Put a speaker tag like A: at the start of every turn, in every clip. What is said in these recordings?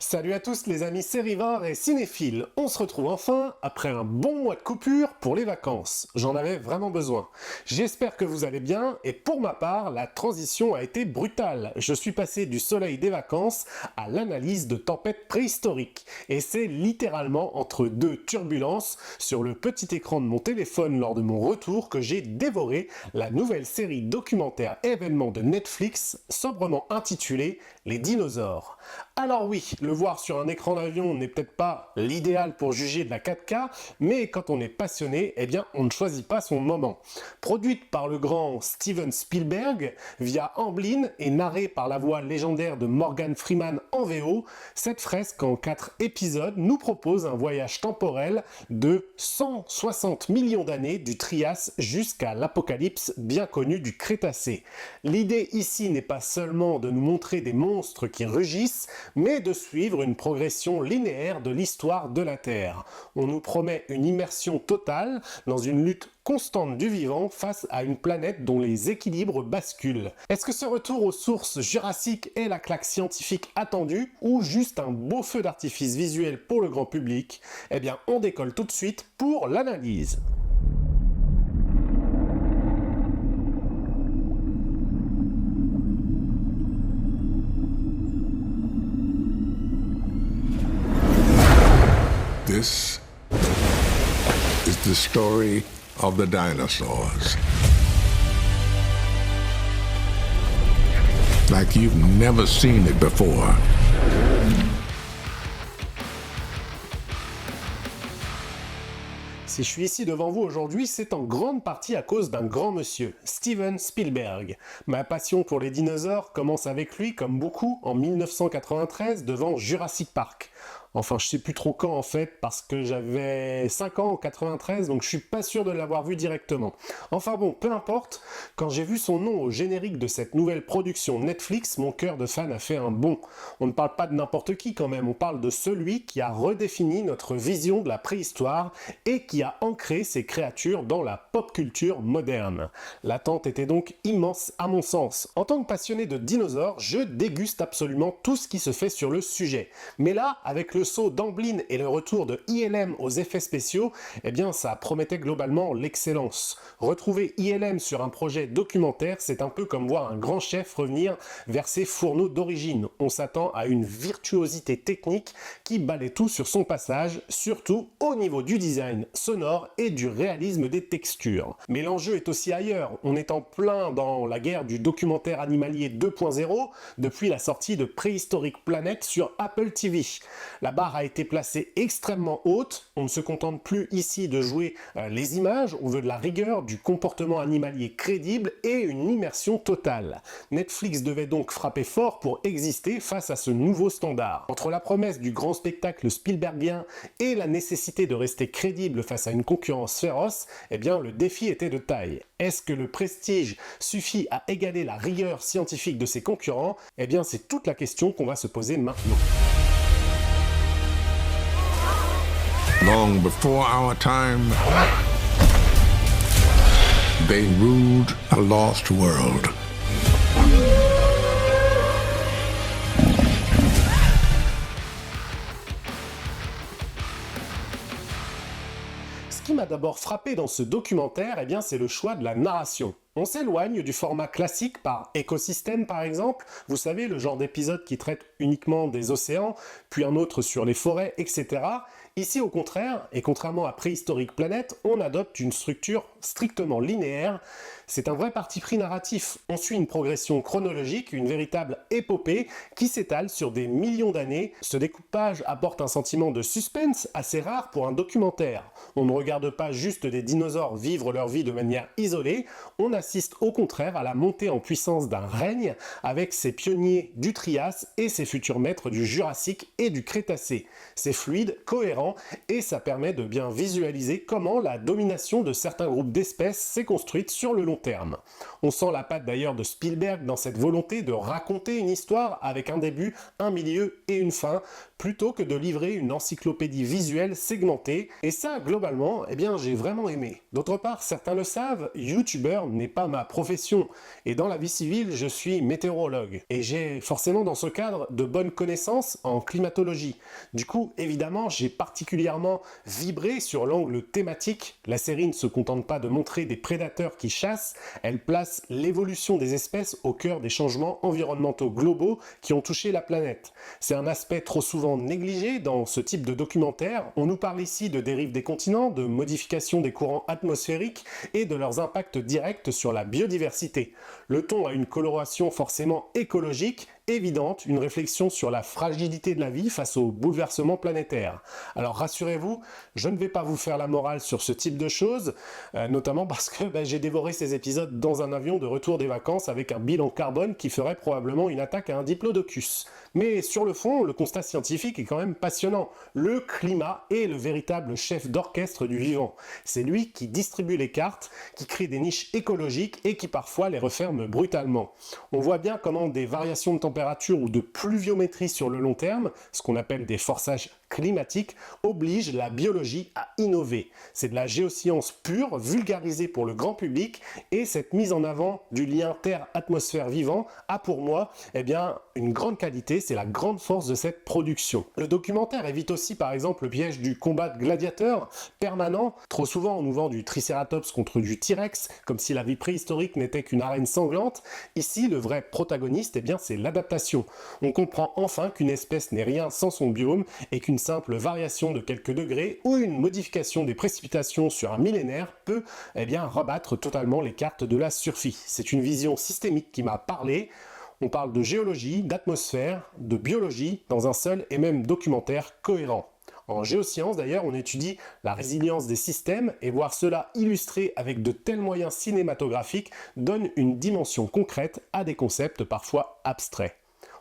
A: Salut à tous les amis sérivores et cinéphiles, on se retrouve enfin après un bon mois de coupure pour les vacances. J'en avais vraiment besoin. J'espère que vous allez bien et pour ma part, la transition a été brutale. Je suis passé du soleil des vacances à l'analyse de tempêtes préhistoriques. Et c'est littéralement entre deux turbulences sur le petit écran de mon téléphone lors de mon retour que j'ai dévoré la nouvelle série documentaire événement de Netflix sobrement intitulée Les dinosaures. Alors oui, le voir sur un écran d'avion n'est peut-être pas l'idéal pour juger de la 4K, mais quand on est passionné, eh bien on ne choisit pas son moment. Produite par le grand Steven Spielberg via Amblin et narrée par la voix légendaire de Morgan Freeman en VO, cette fresque en 4 épisodes nous propose un voyage temporel de 160 millions d'années du Trias jusqu'à l'apocalypse bien connue du Crétacé. L'idée ici n'est pas seulement de nous montrer des monstres qui rugissent, mais de suivre une progression linéaire de l'histoire de la Terre. On nous promet une immersion totale dans une lutte constante du vivant face à une planète dont les équilibres basculent. Est-ce que ce retour aux sources jurassiques est la claque scientifique attendue ou juste un beau feu d'artifice visuel pour le grand public? Eh bien, on décolle tout de suite pour l'analyse.
B: This is the story of the dinosaurs. Like you've never seen it before.
A: Si je suis ici devant vous aujourd'hui, c'est en grande partie à cause d'un grand monsieur, Steven Spielberg. Ma passion pour les dinosaures commence avec lui, comme beaucoup, en 1993 devant Jurassic Park. Enfin, je sais plus trop quand en fait, parce que j'avais 5 ans en 93, donc je suis pas sûr de l'avoir vu directement. Enfin bon, peu importe, quand j'ai vu son nom au générique de cette nouvelle production Netflix, mon cœur de fan a fait un bond. On ne parle pas de n'importe qui quand même, on parle de celui qui a redéfini notre vision de la préhistoire et qui a ancré ces créatures dans la pop culture moderne. L'attente était donc immense à mon sens. En tant que passionné de dinosaures, je déguste absolument tout ce qui se fait sur le sujet. Mais là, avec le saut d'Amblin et le retour de ILM aux effets spéciaux, eh bien ça promettait globalement l'excellence. Retrouver ILM sur un projet documentaire, c'est un peu comme voir un grand chef revenir vers ses fourneaux d'origine. On s'attend à une virtuosité technique qui balaie tout sur son passage, surtout au niveau du design sonore et du réalisme des textures. Mais l'enjeu est aussi ailleurs. On est en plein dans la guerre du documentaire animalier 2.0 depuis la sortie de Prehistoric Planet sur Apple TV. La barre a été placée extrêmement haute, on ne se contente plus ici de jouer les images, on veut de la rigueur, du comportement animalier crédible et une immersion totale. Netflix devait donc frapper fort pour exister face à ce nouveau standard. Entre la promesse du grand spectacle Spielbergien et la nécessité de rester crédible face à une concurrence féroce, eh bien le défi était de taille. Est-ce que le prestige suffit à égaler la rigueur scientifique de ses concurrents? Eh bien c'est toute la question qu'on va se poser maintenant.
B: Long before our time, they ruled a lost world.
A: Ce qui m'a d'abord frappé dans ce documentaire, eh bien, c'est le choix de la narration. On s'éloigne du format classique par écosystème par exemple, vous savez, le genre d'épisode qui traite uniquement des océans, puis un autre sur les forêts, etc. Ici au contraire, et contrairement à Prehistoric Planet, on adopte une structure strictement linéaire. C'est un vrai parti pris narratif. On suit une progression chronologique, une véritable épopée qui s'étale sur des millions d'années. Ce découpage apporte un sentiment de suspense assez rare pour un documentaire. On ne regarde pas juste des dinosaures vivre leur vie de manière isolée, on assiste au contraire à la montée en puissance d'un règne avec ses pionniers du Trias et ses futurs maîtres du Jurassique et du Crétacé. C'est fluide, cohérent écran et ça permet de bien visualiser comment la domination de certains groupes d'espèces s'est construite sur le long terme. On sent la patte d'ailleurs de Spielberg dans cette volonté de raconter une histoire avec un début, un milieu et une fin, plutôt que de livrer une encyclopédie visuelle segmentée, et ça, globalement, j'ai vraiment aimé. D'autre part, certains le savent, youtubeur n'est pas ma profession, et dans la vie civile, je suis météorologue, et j'ai forcément dans ce cadre de bonnes connaissances en climatologie. Du coup, évidemment, j'ai particulièrement vibré sur l'angle thématique. La série ne se contente pas de montrer des prédateurs qui chassent, elle place l'évolution des espèces au cœur des changements environnementaux globaux qui ont touché la planète. C'est un aspect trop souvent négligé dans ce type de documentaire. On nous parle ici de dérive des continents, de modification des courants atmosphériques et de leurs impacts directs sur la biodiversité. Le ton a une coloration forcément écologique, évidente, une réflexion sur la fragilité de la vie face aux bouleversements planétaires. Alors rassurez-vous, je ne vais pas vous faire la morale sur ce type de choses, notamment parce que j'ai dévoré ces épisodes dans un avion de retour des vacances avec un bilan carbone qui ferait probablement une attaque à un diplodocus. Mais sur le fond, le constat scientifique est quand même passionnant. Le climat est le véritable chef d'orchestre du vivant. C'est lui qui distribue les cartes, qui crée des niches écologiques et qui parfois les referme brutalement. On voit bien comment des variations de température ou de pluviométrie sur le long terme, ce qu'on appelle des forçages climatiques, obligent la biologie à innover. C'est de la géoscience pure, vulgarisée pour le grand public, et cette mise en avant du lien terre-atmosphère vivant a pour moi une grande qualité, c'est la grande force de cette production. Le documentaire évite aussi par exemple le piège du combat de gladiateurs permanent. Trop souvent on nous vend du tricératops contre du T-Rex, comme si la vie préhistorique n'était qu'une arène sanglante. Ici le vrai protagoniste, c'est l'adaptation. On comprend enfin qu'une espèce n'est rien sans son biome et qu'une simple variation de quelques degrés ou une modification des précipitations sur un millénaire peut rebattre totalement les cartes de la survie. C'est une vision systémique qui m'a parlé. On parle de géologie, d'atmosphère, de biologie dans un seul et même documentaire cohérent. En géosciences, d'ailleurs, on étudie la résilience des systèmes et voir cela illustré avec de tels moyens cinématographiques donne une dimension concrète à des concepts parfois abstraits.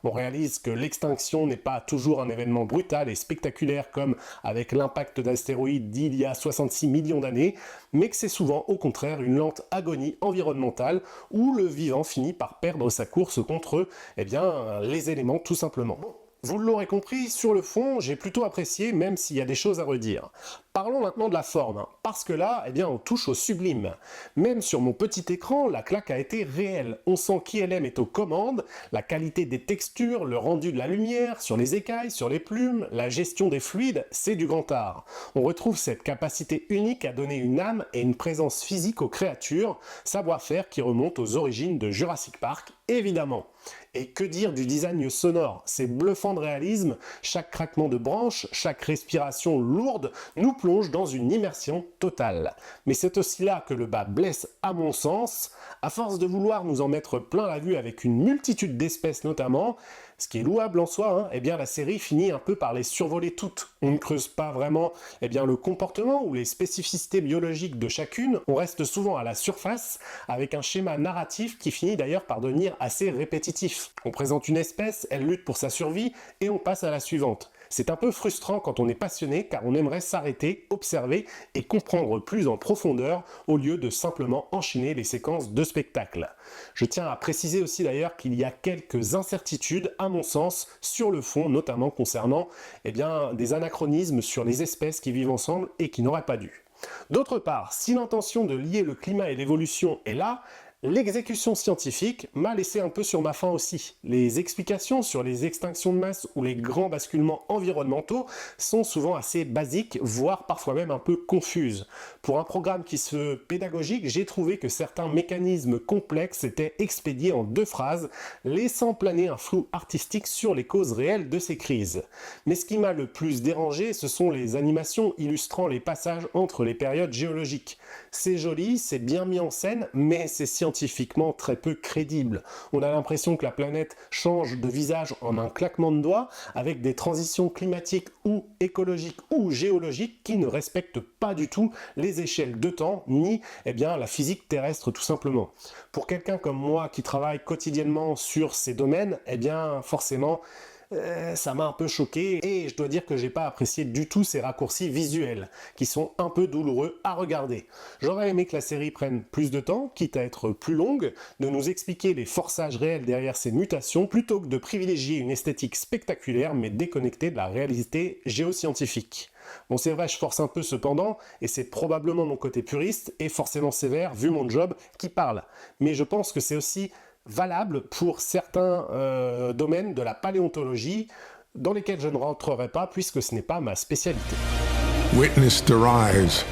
A: On réalise que l'extinction n'est pas toujours un événement brutal et spectaculaire comme avec l'impact d'astéroïdes d'il y a 66 millions d'années, mais que c'est souvent au contraire une lente agonie environnementale où le vivant finit par perdre sa course contre les éléments tout simplement. Vous l'aurez compris, sur le fond, j'ai plutôt apprécié, même s'il y a des choses à redire. Parlons maintenant de la forme, parce que là, on touche au sublime. Même sur mon petit écran, la claque a été réelle. On sent qu'ILM est aux commandes, la qualité des textures, le rendu de la lumière, sur les écailles, sur les plumes, la gestion des fluides, c'est du grand art. On retrouve cette capacité unique à donner une âme et une présence physique aux créatures, savoir-faire qui remonte aux origines de Jurassic Park, évidemment. Et que dire du design sonore? C'est bluffant de réalisme, chaque craquement de branches, chaque respiration lourde nous plonge dans une immersion totale. Mais c'est aussi là que le bas blesse à mon sens, à force de vouloir nous en mettre plein la vue avec une multitude d'espèces notamment, ce qui est louable en soi, la série finit un peu par les survoler toutes. On ne creuse pas vraiment le comportement ou les spécificités biologiques de chacune, on reste souvent à la surface avec un schéma narratif qui finit d'ailleurs par devenir assez répétitif. On présente une espèce, elle lutte pour sa survie et on passe à la suivante. C'est un peu frustrant quand on est passionné car on aimerait s'arrêter, observer et comprendre plus en profondeur au lieu de simplement enchaîner les séquences de spectacle. Je tiens à préciser aussi d'ailleurs qu'il y a quelques incertitudes à mon sens sur le fond, notamment concernant des anachronismes sur les espèces qui vivent ensemble et qui n'auraient pas dû. D'autre part, si l'intention de lier le climat et l'évolution est là, l'exécution scientifique m'a laissé un peu sur ma faim aussi. Les explications sur les extinctions de masse ou les grands basculements environnementaux sont souvent assez basiques, voire parfois même un peu confuses. Pour un programme qui se veut pédagogique, j'ai trouvé que certains mécanismes complexes étaient expédiés en 2 phrases, laissant planer un flou artistique sur les causes réelles de ces crises. Mais ce qui m'a le plus dérangé, ce sont les animations illustrant les passages entre les périodes géologiques. C'est joli, c'est bien mis en scène, mais c'est scientifiquement très peu crédible. On a l'impression que la planète change de visage en un claquement de doigts, avec des transitions climatiques ou écologiques ou géologiques qui ne respectent pas du tout les échelles de temps, ni la physique terrestre tout simplement. Pour quelqu'un comme moi qui travaille quotidiennement sur ces domaines, forcément, ça m'a un peu choqué et je dois dire que j'ai pas apprécié du tout ces raccourcis visuels qui sont un peu douloureux à regarder. J'aurais aimé que la série prenne plus de temps, quitte à être plus longue, de nous expliquer les forçages réels derrière ces mutations plutôt que de privilégier une esthétique spectaculaire mais déconnectée de la réalité géoscientifique. Bon, c'est vrai, je force un peu cependant, et c'est probablement mon côté puriste et forcément sévère vu mon job qui parle. Mais je pense que c'est aussi valable pour certains domaines de la paléontologie dans lesquels je ne rentrerai pas puisque ce n'est pas ma spécialité.
B: Witness the rise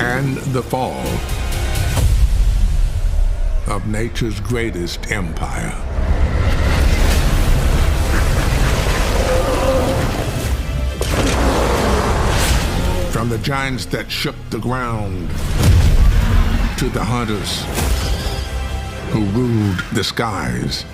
B: and the fall of nature's greatest empire. From the giants that shook the ground to the hunters who ruled the skies.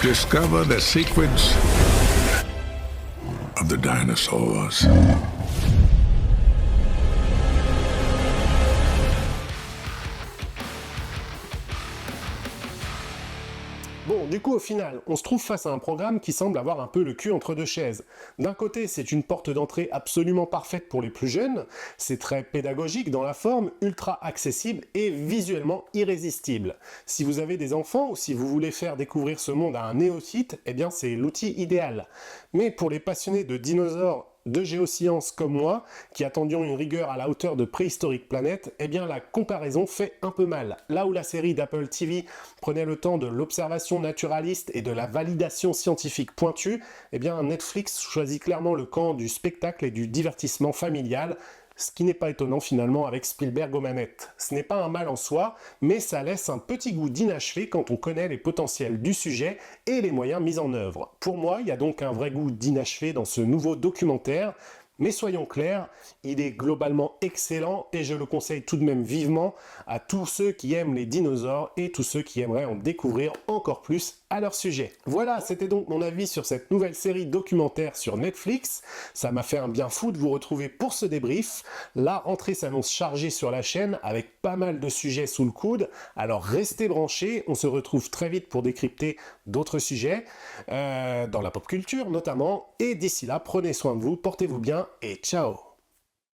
B: Discover the secrets of the dinosaurs.
A: Bon, du coup, au final, on se trouve face à un programme qui semble avoir un peu le cul entre deux chaises. D'un côté, c'est une porte d'entrée absolument parfaite pour les plus jeunes, c'est très pédagogique dans la forme, ultra accessible et visuellement irrésistible. Si vous avez des enfants ou si vous voulez faire découvrir ce monde à un néophyte, eh bien c'est l'outil idéal. Mais pour les passionnés de dinosaures, de géosciences comme moi, qui attendions une rigueur à la hauteur de Préhistorique Planet, eh bien la comparaison fait un peu mal. Là où la série d'Apple TV prenait le temps de l'observation naturaliste et de la validation scientifique pointue, eh bien Netflix choisit clairement le camp du spectacle et du divertissement familial, ce qui n'est pas étonnant finalement avec Spielberg aux manettes. Ce n'est pas un mal en soi, mais ça laisse un petit goût d'inachevé quand on connaît les potentiels du sujet et les moyens mis en œuvre. Pour moi, il y a donc un vrai goût d'inachevé dans ce nouveau documentaire, mais soyons clairs, il est globalement excellent et je le conseille tout de même vivement à tous ceux qui aiment les dinosaures et tous ceux qui aimeraient en découvrir encore plus à leur sujet. Voilà, c'était donc mon avis sur cette nouvelle série documentaire sur Netflix. Ça m'a fait un bien fou de vous retrouver pour ce débrief. La rentrée s'annonce chargée sur la chaîne avec pas mal de sujets sous le coude, alors restez branchés, on se retrouve très vite pour décrypter d'autres sujets, dans la pop culture notamment, et d'ici là, prenez soin de vous, portez-vous bien et ciao!